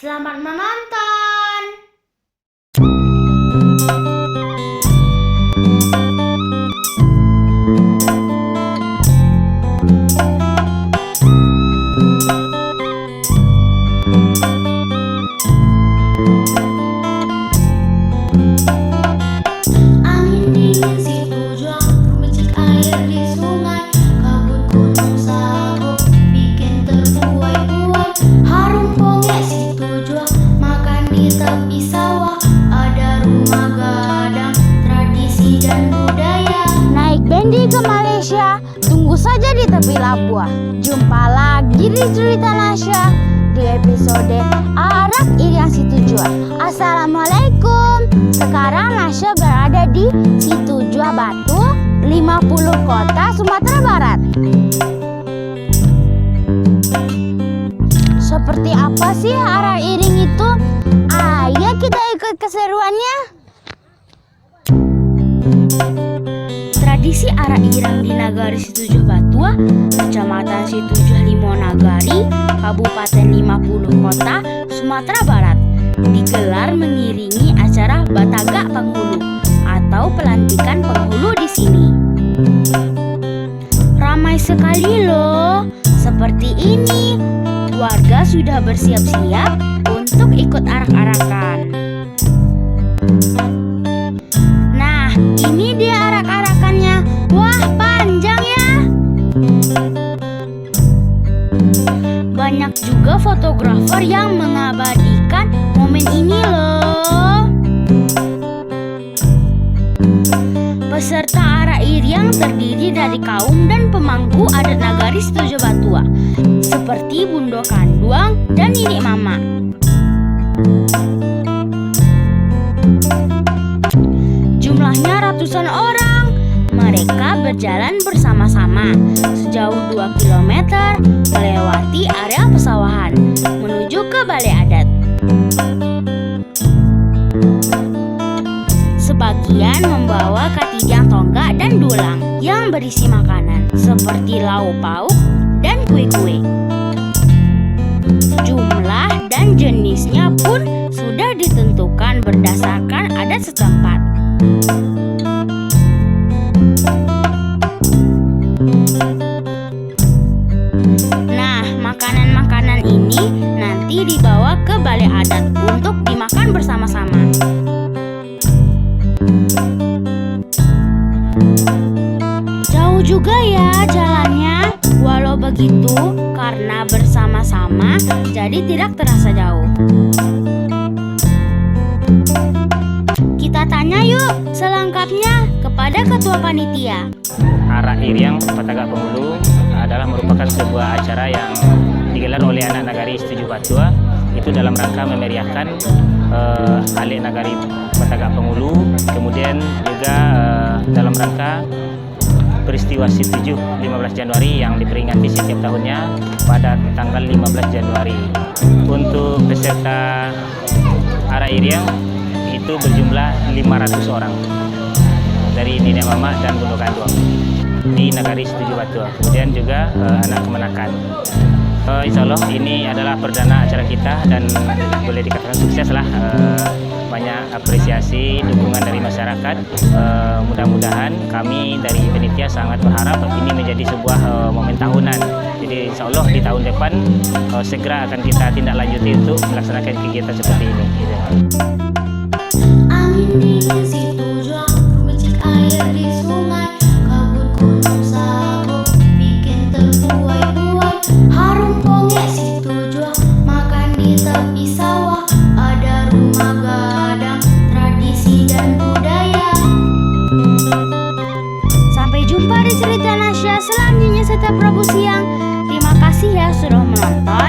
Selamat menonton! Angin dingin situ jua, mercik air di sungai, kabut gunung sabuk bikin terbuai-buai. Harum pongek situ jua, makan di tepi sawah, ada rumah gadang, tradisi dan budaya. Naik bendi ke Malaysia, tunggu saja di tepi Labuah. Jumpa lagi di Cerita Nasya di episode Arab Irian Situjua. Assalamualaikum. Sekarang Nasya berada di Situjua Batu, 50 kota Sumatera Barat. Seperti apa sih arah iring itu? Ayo kita ikut keseruannya. Tradisi arah iring di Nagari Situjuh Batua, Kecamatan Situjuh Limonagari, Kabupaten 50 Kota, Sumatera Barat, digelar mengiringi acara Batagak Penghulu atau pelantikan penghulu di sini. Ramai sekali loh. Seperti ini, warga sudah bersiap-siap untuk ikut arak-arakan. Nah, ini dia arak-arakannya. Wah, panjang ya. Banyak juga fotografer yang mengabadikan momen ini loh. Peserta arah iriang terdiri dari kaum dan pemangku adat Nagari Situjuh Batua, seperti Bundo Kanduang dan Ninik Mama. Jumlahnya ratusan orang. Mereka berjalan bersama-sama sejauh 2 km melewati area pesawahan menuju ke balai adat. Sebagian membawa katijang tonggak dan dulang yang berisi makanan seperti lauk pauk dan kue-kue. Jumlah dan jenisnya pun sudah ditentukan berdasarkan adat setempat. Nah, makanan-makanan ini nanti dibawa ke balai adat untuk dimakan bersama-sama. Jauh juga ya jalannya. Walau begitu, karena bersama-sama, jadi tidak terasa jauh. Kita tanya yuk selengkapnya kepada ketua panitia. Arah Iriang Batagak Penghulu adalah merupakan sebuah acara yang digelar oleh anak Nagari Situjuh Batua, itu dalam rangka memeriahkan Alik Nagari Batagak Penghulu, kemudian juga dalam rangka peristiwa Situjuh 15 Januari yang diperingati setiap tahunnya pada tanggal 15 Januari. Untuk peserta arah Iriang itu berjumlah 500 orang dari Ninik Mama dan Bundo Kanduang di Nagari Situjuh Batua. Kemudian juga anak kemenakan. Insya Allah ini adalah perdana acara kita dan boleh dikatakan sukses lah. Banyak apresiasi, dukungan dari masyarakat. Mudah-mudahan kami dari panitia sangat berharap ini menjadi sebuah momen tahunan. Jadi insya Allah di tahun depan segera akan kita tindak lanjuti untuk melaksanakan kegiatan seperti ini. Gitu. Angin dingin situ jua, mercik air di sungai, kabut gunung sabuk bikin terbuai-buai. Harum pongek situ jua, makan di tepi sawah, ada rumah gadang, tradisi dan budaya. Sampai jumpa di Cerita Nasya selanjutnya setiap Rabu siang. Terima kasih ya sudah menonton.